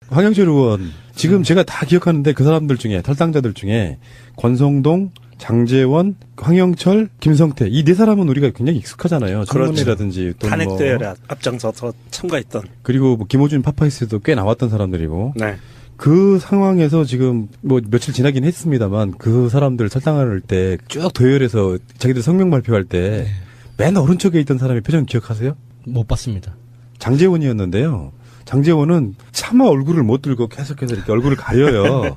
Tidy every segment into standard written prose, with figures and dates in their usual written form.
황영철 의원 지금 제가 다 기억하는데 그 사람들 중에 탈당자들 중에 권성동, 장제원, 황영철, 김성태 이 네 사람은 우리가 굉장히 익숙하잖아요. 청문회라든지 그렇죠. 탄핵대회에 앞장서서 참가했던. 그리고 뭐 김호준 파파이스도 꽤 나왔던 사람들이고. 네. 그 상황에서 지금 뭐 며칠 지나긴 했습니다만 그 사람들 탈당할 때 쭉 도열해서 자기들 성명 발표할 때 맨 오른쪽에 있던 사람의 표정 기억하세요? 못 봤습니다. 장제원이었는데요. 장제원은 차마 얼굴을 못 들고 계속해서 이렇게 얼굴을 가려요.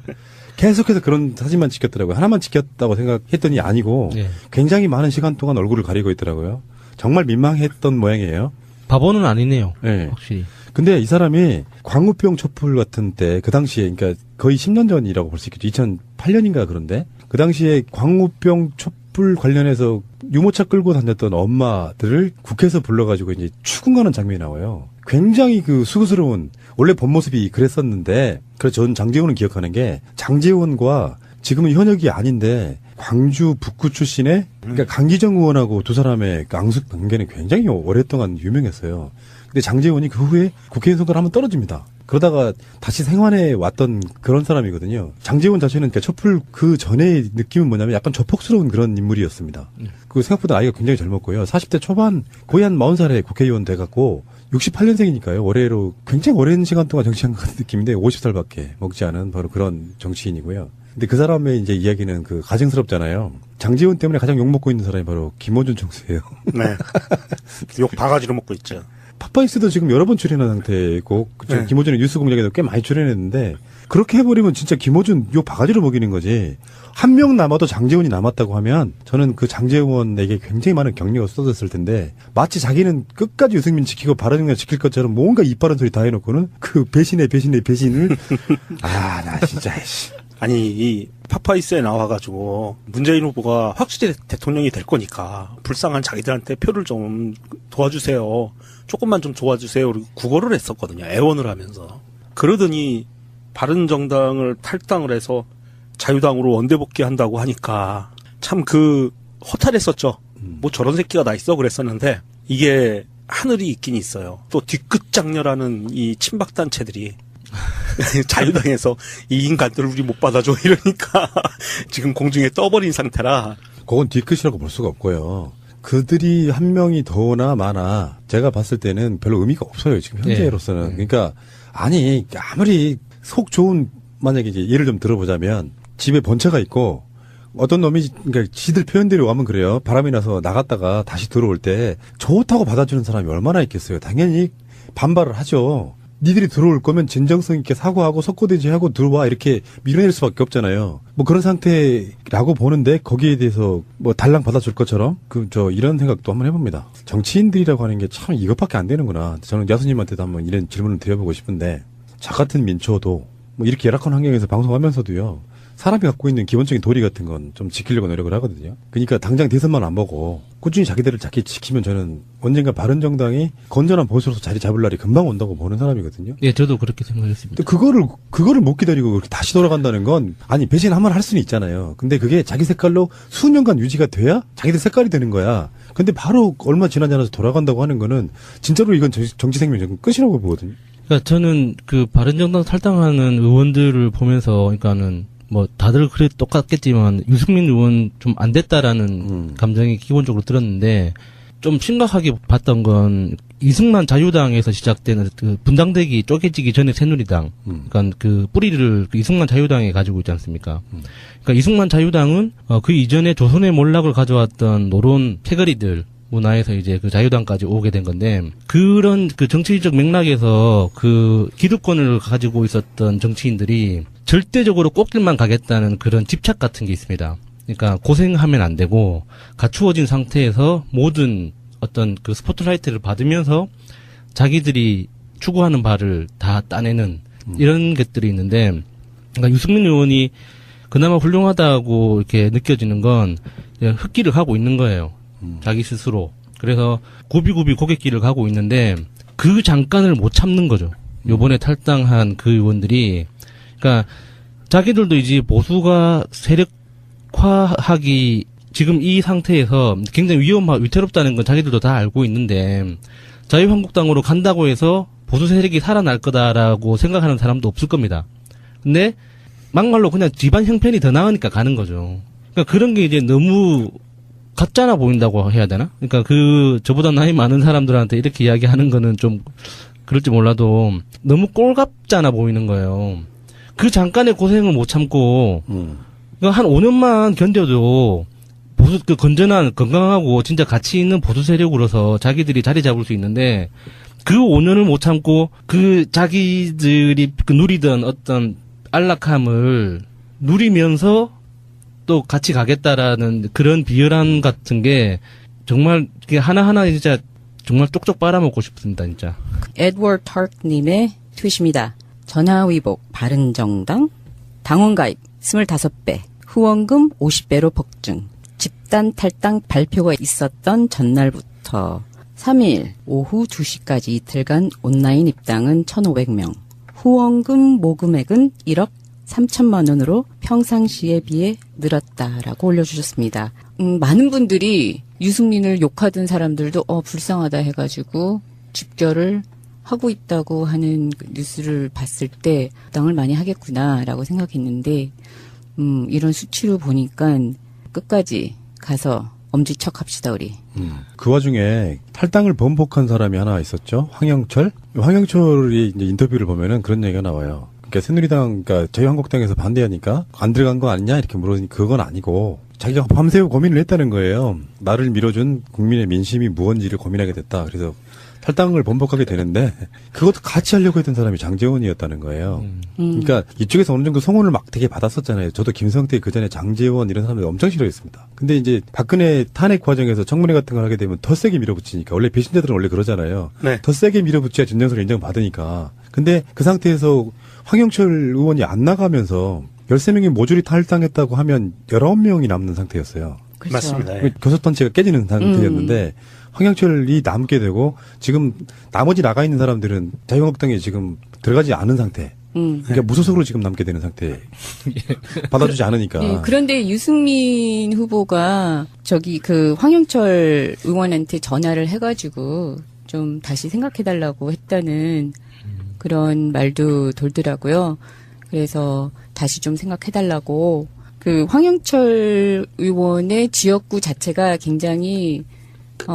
계속해서 그런 사진만 찍혔더라고요. 하나만 찍혔다고 생각했더니 아니고 굉장히 많은 시간 동안 얼굴을 가리고 있더라고요. 정말 민망했던 모양이에요. 바보는 아니네요. 네. 확실히. 근데 이 사람이 광우병 촛불 같은 때 그 당시에 그러니까 거의 10년 전이라고 볼 수 있겠죠. 2008년인가 그런데 그 당시에 광우병 촛불 관련해서 유모차 끌고 다녔던 엄마들을 국회에서 불러가지고 이제 추궁하는 장면이 나와요. 굉장히 그 수고스러운 원래 본 모습이 그랬었는데 그래서 저는 장제원은 기억하는 게 장제원과 지금은 현역이 아닌데 광주 북구 출신의 그러니까 강기정 의원하고 두 사람의 그 앙숙 관계는 굉장히 오랫동안 유명했어요. 근데 장제원이 그 후에 국회의원 선거를 한번 떨어집니다. 그러다가 다시 생환해 왔던 그런 사람이거든요. 장제원 자체는 그러니까 촛불 그 전의 느낌은 뭐냐면 약간 조폭스러운 그런 인물이었습니다. 그 생각보다 나이가 굉장히 젊었고요. 40대 초반 거의 한 40살에 국회의원 돼갖고 68년생이니까요. 올해로 굉장히 오랜 시간 동안 정치한 것 같은 느낌인데 50살밖에 먹지 않은 바로 그런 정치인이고요. 근데 그 사람의 이제 이야기는 그 가증스럽잖아요. 장제원 때문에 가장 욕먹고 있는 사람이 바로 김호준 총수예요. 네. 욕 바가지로 먹고 있죠. 파파이스도 지금 여러 번 출연한 상태고 네. 김호준의 뉴스 공장에도 꽤 많이 출연했는데 그렇게 해버리면 진짜 김호준 욕 바가지로 먹이는 거지. 한 명 남아도 장제원이 남았다고 하면 저는 그 장제원에게 굉장히 많은 격려가 쏟아졌을 텐데 마치 자기는 끝까지 유승민 지키고 바른정당 지킬 것처럼 뭔가 이빠른 소리 다 해놓고는 그 배신을 나 진짜 아니 이 파파이스에 나와가지고 문재인 후보가 확실히 대통령이 될 거니까 불쌍한 자기들한테 표를 좀 도와주세요. 조금만 좀 도와주세요. 그리고 구걸을 했었거든요. 애원을 하면서. 그러더니 바른정당을 탈당을 해서 자유당으로 원대복귀한다고 하니까 참 그 허탈했었죠. 뭐 저런 새끼가 다 있어 그랬었는데 이게 하늘이 있긴 있어요. 또 뒤끝 장렬하는 이 친박단체들이 자유당에서 이 인간들을 우리 못 받아줘 이러니까 지금 공중에 떠버린 상태라. 그건 뒤끝이라고 볼 수가 없고요. 그들이 한 명이 더나 많아 제가 봤을 때는 별로 의미가 없어요. 지금 현재로서는. 그러니까 아니 아무리 속 좋은 만약에 이제 예를 좀 들어보자면 집에 번차가 있고 어떤 놈이 그러니까 지들 표현대로 하면 그래요. 바람이 나서 나갔다가 다시 들어올 때 좋다고 받아주는 사람이 얼마나 있겠어요. 당연히 반발을 하죠. 니들이 들어올 거면 진정성 있게 사과하고 석고대죄하고 들어와 이렇게 밀어낼 수밖에 없잖아요. 뭐 그런 상태라고 보는데 거기에 대해서 뭐 달랑 받아줄 것처럼 이런 생각도 한번 해봅니다. 정치인들이라고 하는 게 참 이것밖에 안 되는구나. 저는 야수님한테도 한번 이런 질문을 드려보고 싶은데 저 같은 민초도 뭐 이렇게 열악한 환경에서 방송하면서도요. 사람이 갖고 있는 기본적인 도리 같은 건 좀 지키려고 노력을 하거든요. 그러니까 당장 대선만 안 보고 꾸준히 자기들을 지키면 저는 언젠가 바른정당이 건전한 보수로서 자리 잡을 날이 금방 온다고 보는 사람이거든요. 예, 저도 그렇게 생각했습니다. 그거를 못 기다리고 그렇게 다시 돌아간다는 건 아니 배신 한번 할 수는 있잖아요. 근데 그게 자기 색깔로 수년간 유지가 돼야 자기들 색깔이 되는 거야. 근데 바로 얼마 지나지 않아서 돌아간다고 하는 거는 진짜로 이건 정치 생명 끝이라고 보거든요. 그러니까 저는 그 바른정당 탈당하는 의원들을 보면서 그러니까는 뭐 다들 그래 똑같겠지만 유승민 의원 좀 안 됐다라는 감정이 기본적으로 들었는데 좀 심각하게 봤던 건 이승만 자유당에서 시작되는 그 분당대기 쪼개지기 전에 새누리당 그러니까 그 뿌리를 그 이승만 자유당에 가지고 있지 않습니까? 그러니까 이승만 자유당은 그 이전에 조선의 몰락을 가져왔던 노론 패거리들 문화에서 이제 그 자유당까지 오게 된 건데 그런 그 정치적 맥락에서 그 기득권을 가지고 있었던 정치인들이 절대적으로 꽃길만 가겠다는 그런 집착 같은 게 있습니다. 그러니까 고생하면 안 되고 갖추어진 상태에서 모든 어떤 그 스포트라이트를 받으면서 자기들이 추구하는 바를 다 따내는 이런 것들이 있는데 그러니까 유승민 의원이 그나마 훌륭하다고 이렇게 느껴지는 건 흙길을 가고 있는 거예요. 자기 스스로. 그래서 굽이굽이 고갯길을 가고 있는데 그 잠깐을 못 참는 거죠. 요번에 탈당한 그 의원들이. 그러니까 자기들도 이제 보수가 세력화하기 지금 이 상태에서 굉장히 위태롭다는 건 자기들도 다 알고 있는데 자유한국당으로 간다고 해서 보수 세력이 살아날 거다라고 생각하는 사람도 없을 겁니다. 근데 막말로 그냥 집안 형편이 더 나으니까 가는 거죠. 그러니까 그런 게 이제 너무 가짜나 보인다고 해야 되나? 그러니까 저보다 나이 많은 사람들한테 이렇게 이야기하는 거는 좀 그럴지 몰라도 너무 꼴갑잖아 보이는 거예요. 그 잠깐의 고생을 못 참고 그러니까 한 5년만 견뎌도 건전한 건강하고 진짜 가치 있는 보수 세력으로서 자기들이 자리 잡을 수 있는데 그 5년을 못 참고 자기들이 누리던 어떤 안락함을 누리면서 또 같이 가겠다라는 그런 비열함 같은 게 정말 하나하나 진짜 정말 쪽쪽 빨아먹고 싶습니다, 진짜. 에드워드 타크님의 트윗입니다. 전화위복, 바른정당, 당원가입 25배, 후원금 50배로 폭증, 집단 탈당 발표가 있었던 전날부터 3일 오후 2시까지 이틀간 온라인 입당은 1,500명, 후원금 모금액은 1억 3천만 원으로 평상시에 비해 늘었다라고 올려주셨습니다. 많은 분들이 유승민을 욕하던 사람들도 불쌍하다 해가지고 집결을 하고 있다고 하는 그 뉴스를 봤을 때 당을 많이 하겠구나라고 생각했는데 이런 수치로 보니까 끝까지 가서 엄지척 합시다 우리. 그 와중에 탈당을 번복한 사람이 하나 있었죠. 황영철. 황영철이 이제 인터뷰를 보면은 그런 얘기가 나와요. 그러니까 새누리당, 그러니까 자유한국당에서 반대하니까 안 들어간 거 아니냐 이렇게 물어보니 그건 아니고 자기가 밤새워 고민을 했다는 거예요. 나를 밀어준 국민의 민심이 무언지를 고민하게 됐다. 그래서 탈당을 번복하게 되는데 그것도 같이 하려고 했던 사람이 장제원이었다는 거예요. 그러니까 이쪽에서 어느 정도 송원을 막 되게 받았었잖아요. 저도 김성태 그전에 장제원 이런 사람들 엄청 싫어했습니다. 근데 이제 박근혜 탄핵 과정에서 청문회 같은 걸 하게 되면 더 세게 밀어붙이니까 원래 배신자들은 원래 그러잖아요. 네. 더 세게 밀어붙여야 진정서를 인정받으니까. 근데 그 상태에서 황영철 의원이 안 나가면서 13명이 모조리 탈당했다고 하면 19명이 남는 상태였어요. 그렇죠. 맞습니다. 예. 교섭단체가 깨지는 상태였는데 황영철이 남게 되고 지금 나머지 나가 있는 사람들은 자유한국당에 지금 들어가지 않은 상태. 그러니까 무소속으로 지금 남게 되는 상태. 받아주지 않으니까. 네, 그런데 유승민 후보가 황영철 의원한테 전화를 해가지고 좀 다시 생각해달라고 했다는 그런 말도 돌더라고요. 그래서 다시 좀 생각해달라고. 황영철 의원의 지역구 자체가 굉장히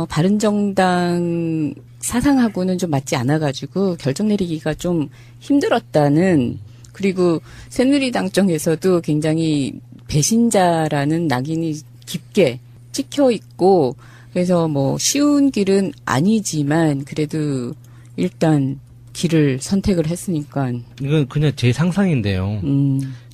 바른정당 사상하고는 좀 맞지 않아가지고 결정 내리기가 좀 힘들었다는, 그리고 새누리당 쪽에서도 굉장히 배신자라는 낙인이 깊게 찍혀 있고, 그래서 뭐 쉬운 길은 아니지만 그래도 일단 길을 선택을 했으니까. 이건 그냥 제 상상인데요.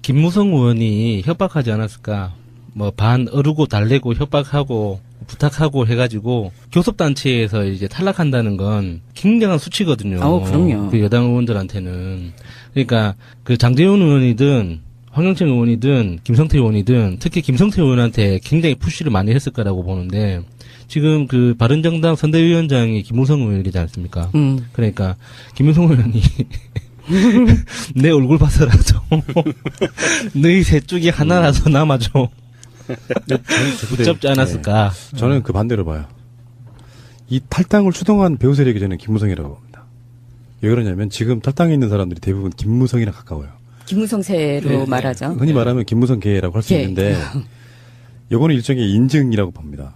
김무성 의원이 협박하지 않았을까? 뭐 반 어르고 달래고 협박하고 부탁하고 해가지고 교섭단체에서 이제 탈락한다는 건 굉장한 수치거든요. 그럼요. 그 여당 의원들한테는. 그러니까 그 장제원 의원이든 황영철 의원이든 김성태 의원이든 특히 김성태 의원한테 굉장히 푸시를 많이 했을 거라고 보는데, 지금 그 바른정당 선대위원장이 김무성 의원이지 않습니까? 그러니까 김무성 의원이 내 얼굴 봐서라도 너희 셋 중에 하나라도 남아줘. 붙잡지 않았을까? 저는 그 반대로 봐요. 이 탈당을 추동한 배후 세력이 저는 김무성이라고 봅니다. 왜 그러냐면 지금 탈당에 있는 사람들이 대부분 김무성이랑 가까워요. 김무성세로 말하죠. 흔히 말하면 김무성계라고 할 수 있는데 이거는 일종의 인증이라고 봅니다.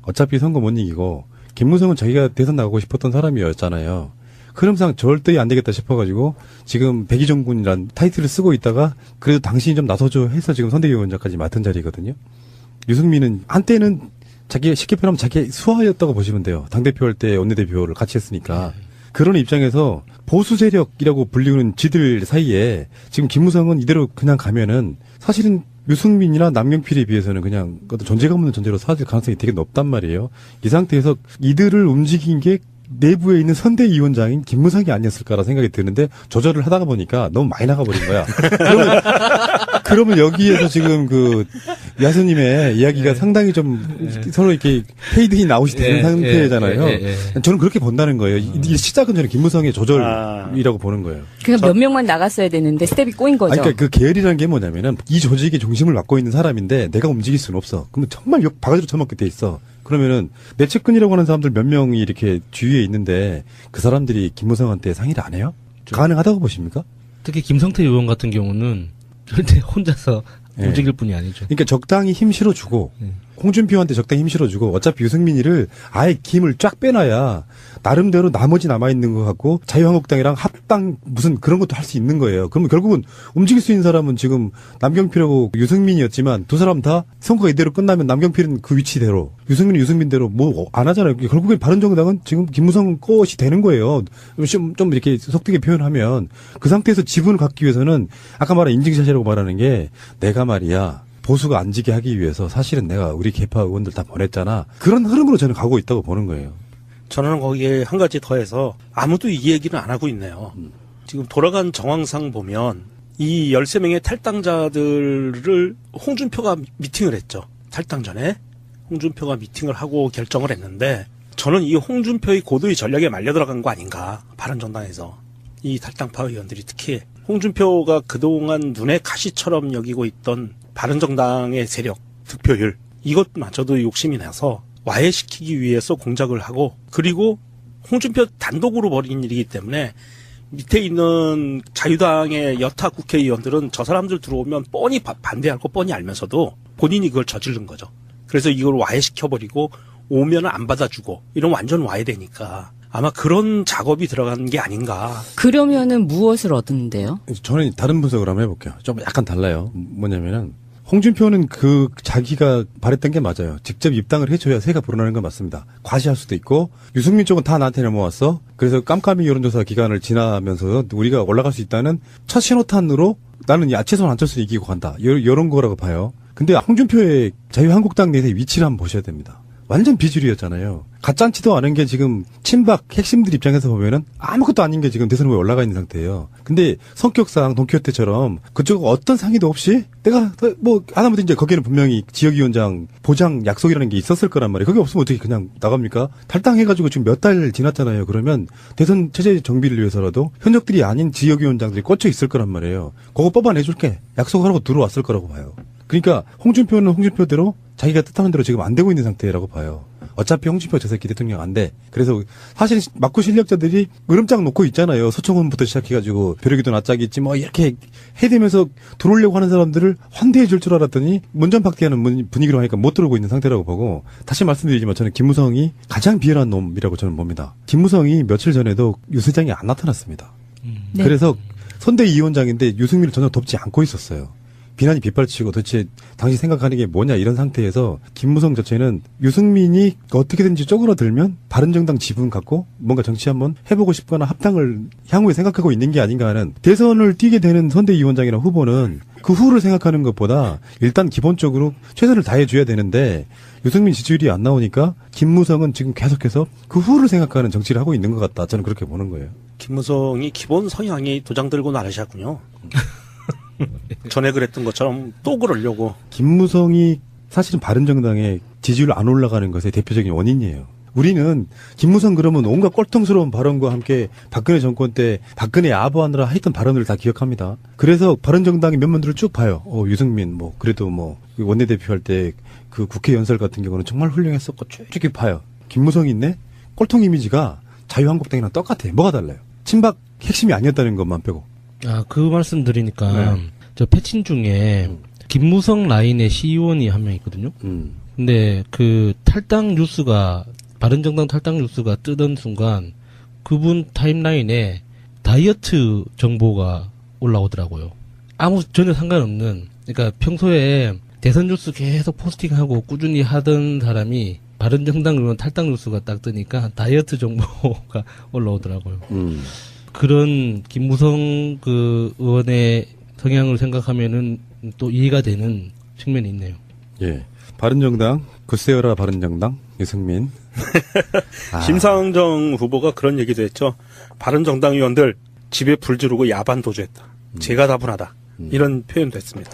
어차피 선거 못 이기고 김무성은 자기가 대선 나가고 싶었던 사람이었잖아요. 흐름상 절대 안 되겠다 싶어가지고 지금 백의정군이란 타이틀을 쓰고 있다가 그래도 당신이 좀 나서줘 해서 지금 선대위원장까지 맡은 자리거든요. 유승민은 한때는 자기 쉽게 표현하면 자기 수하였다고 보시면 돼요. 당대표 할 때 원내대표를 같이 했으니까. 그런 입장에서 보수 세력이라고 불리는 지들 사이에 지금 김무성은 이대로 그냥 가면은 사실은 유승민이나 남경필에 비해서는 그냥 존재감 없는 존재로 사라질 가능성이 되게 높단 말이에요. 이 상태에서 이들을 움직인 게 내부에 있는 선대위원장인 김무성이 아니었을까라 생각이 드는데 조절을 하다가 보니까 너무 많이 나가버린 거야. 그러면 여기에서 지금 그 야수님의 이야기가 상당히 좀 서로 이렇게 페이드인 아웃이 되는 상태잖아요. 저는 그렇게 본다는 거예요. 이 시작은 저는 김무성의 조절이라고 보는 거예요. 그냥 몇 명만 나갔어야 되는데 스텝이 꼬인 거죠. 그러니까 그 계열이라는 게 뭐냐면은 이 조직의 중심을 맡고 있는 사람인데 내가 움직일 수는 없어. 그러면 정말 바가지로 처먹게 돼 있어. 그러면은 내채권이라고 하는 사람들 몇 명이 이렇게 주위에 있는데 그 사람들이 김무성한테 상의를 안 해요? 가능하다고 보십니까? 특히 김성태 의원 같은 경우는 절대 혼자서 네. 움직일 분이 아니죠. 그러니까 적당히 힘 실어주고 홍준표한테 적당히 힘 실어주고 어차피 유승민이를 아예 힘을 쫙 빼놔야 나름대로 나머지 남아있는 것 같고 자유한국당이랑 합당 무슨 그런 것도 할 수 있는 거예요. 그러면 결국은 움직일 수 있는 사람은 지금 남경필하고 유승민이었지만 두 사람 다 선거가 이대로 끝나면 남경필은 그 위치대로 유승민은 유승민대로 뭐 안 하잖아요. 결국엔 바른정당은 지금 김무성 것이 되는 거예요. 좀 이렇게 속되게 표현하면 그 상태에서 지분을 갖기 위해서는 아까 말한 인증샷이라고 말하는 게 내가 말이야. 보수가 안 지게 하기 위해서 사실은 내가 우리 개파 의원들 다 보냈잖아. 그런 흐름으로 저는 가고 있다고 보는 거예요. 저는 거기에 한 가지 더해서 아무도 이 얘기는 안 하고 있네요. 지금 돌아간 정황상 보면 이 13명의 탈당자들을 홍준표가 미팅을 했죠. 탈당 전에 홍준표가 미팅을 하고 결정을 했는데 저는 이 홍준표의 고도의 전략에 말려 들어간 거 아닌가. 바른정당에서. 이 탈당파 의원들이 특히 홍준표가 그동안 눈의 가시처럼 여기고 있던 바른정당의 세력, 득표율 이것마저도 욕심이 나서 와해시키기 위해서 공작을 하고 그리고 홍준표 단독으로 벌인 일이기 때문에 밑에 있는 자유당의 여타 국회의원들은 저 사람들 들어오면 뻔히 반대할 거 뻔히 알면서도 본인이 그걸 저지른 거죠. 그래서 이걸 와해시켜버리고 오면 안 받아주고 이런 완전 와해되니까 아마 그런 작업이 들어간 게 아닌가. 그러면은 무엇을 얻는데요? 저는 다른 분석을 한번 해볼게요. 좀 약간 달라요. 뭐냐면은 홍준표는 그 자기가 바랬던 게 맞아요. 직접 입당을 해줘야 새가 불어나는 건 맞습니다. 과시할 수도 있고 유승민 쪽은 다 나한테 넘어왔어. 그래서 깜깜이 여론조사 기간을 지나면서 우리가 올라갈 수 있다는 첫 신호탄으로 나는 최소한 안철수를 이기고 간다. 이런 거라고 봐요. 근데 홍준표의 자유한국당 내에서의 위치를 한번 보셔야 됩니다. 완전 비주류였잖아요. 가짜치도 않은 게 지금 친박 핵심들 입장에서 보면은 아무것도 아닌 게 지금 대선 후보에 올라가 있는 상태예요. 근데 성격상 돈키호테처럼 그쪽 어떤 상의도 없이 내가 뭐 하다못해 이제 거기에는 분명히 지역위원장 보장 약속이라는 게 있었을 거란 말이에요. 그게 없으면 어떻게 그냥 나갑니까? 탈당해가지고 지금 몇 달 지났잖아요. 그러면 대선 체제 정비를 위해서라도 현역들이 아닌 지역위원장들이 꽂혀 있을 거란 말이에요. 그거 뽑아내줄게. 약속하라고 들어왔을 거라고 봐요. 그러니까 홍준표는 홍준표대로 자기가 뜻하는 대로 지금 안 되고 있는 상태라고 봐요. 어차피 홍준표 저 새끼 대통령 안 돼. 그래서 사실 막구 실력자들이 으름장 놓고 있잖아요. 서청원부터 시작해가지고 벼룩이도 낯짝이 있지 뭐 이렇게 해대면서 들어오려고 하는 사람들을 환대해 줄 줄 알았더니 문전박대하는 분위기로 하니까 못 들어오고 있는 상태라고 보고 다시 말씀드리지만 저는 김무성이 가장 비열한 놈이라고 저는 봅니다. 김무성이 며칠 전에도 유세장에 안 나타났습니다. 네. 그래서 선대위원장인데 유승민을 전혀 돕지 않고 있었어요. 비난이 빗발치고 도대체 당시 생각하는 게 뭐냐 이런 상태에서 김무성 자체는 유승민이 어떻게든지 쪼그라들면 바른정당 지분 갖고 뭔가 정치 한번 해보고 싶거나 합당을 향후에 생각하고 있는 게 아닌가 하는 대선을 뛰게 되는 선대위원장이나 후보는 그 후를 생각하는 것보다 일단 기본적으로 최선을 다해줘야 되는데 유승민 지지율이 안 나오니까 김무성은 지금 계속해서 그 후를 생각하는 정치를 하고 있는 것 같다. 저는 그렇게 보는 거예요. 김무성이 기본 성향이 도장 들고 나르셨군요. 전에 그랬던 것처럼 또 그러려고. 김무성이 사실은 바른정당의 지지율 안 올라가는 것의 대표적인 원인이에요. 우리는 김무성 그러면 온갖 꼴통스러운 발언과 함께 박근혜 정권 때 박근혜 아부하느라 했던 발언을 다 기억합니다. 그래서 바른정당의 면면들을 쭉 봐요. 유승민 뭐 그래도 뭐 원내대표 할 때 그 국회 연설 같은 경우는 정말 훌륭했었고 쭉 이렇게 봐요. 김무성이 있네? 꼴통 이미지가 자유한국당이랑 똑같아. 뭐가 달라요? 친박 핵심이 아니었다는 것만 빼고. 아, 그 말씀 드리니까 네. 저 패친 중에 김무성 라인의 시의원이 한 명 있거든요. 근데 그 탈당 뉴스가 바른정당 탈당 뉴스가 뜨던 순간 그분 타임라인에 다이어트 정보가 올라오더라고요. 아무 전혀 상관없는, 그러니까 평소에 대선 뉴스 계속 포스팅하고 꾸준히 하던 사람이 바른정당 의원 탈당 뉴스가 딱 뜨니까 다이어트 정보가 올라오더라고요. 그런 김무성 그 의원의 성향을 생각하면은 또 이해가 되는 측면이 있네요. 예. 바른정당, 굳세어라 바른정당, 유승민. 심상정 후보가 그런 얘기도 했죠. 바른정당 의원들 집에 불 지르고 야반 도주했다. 제가 다분하다. 이런 표현도 했습니다.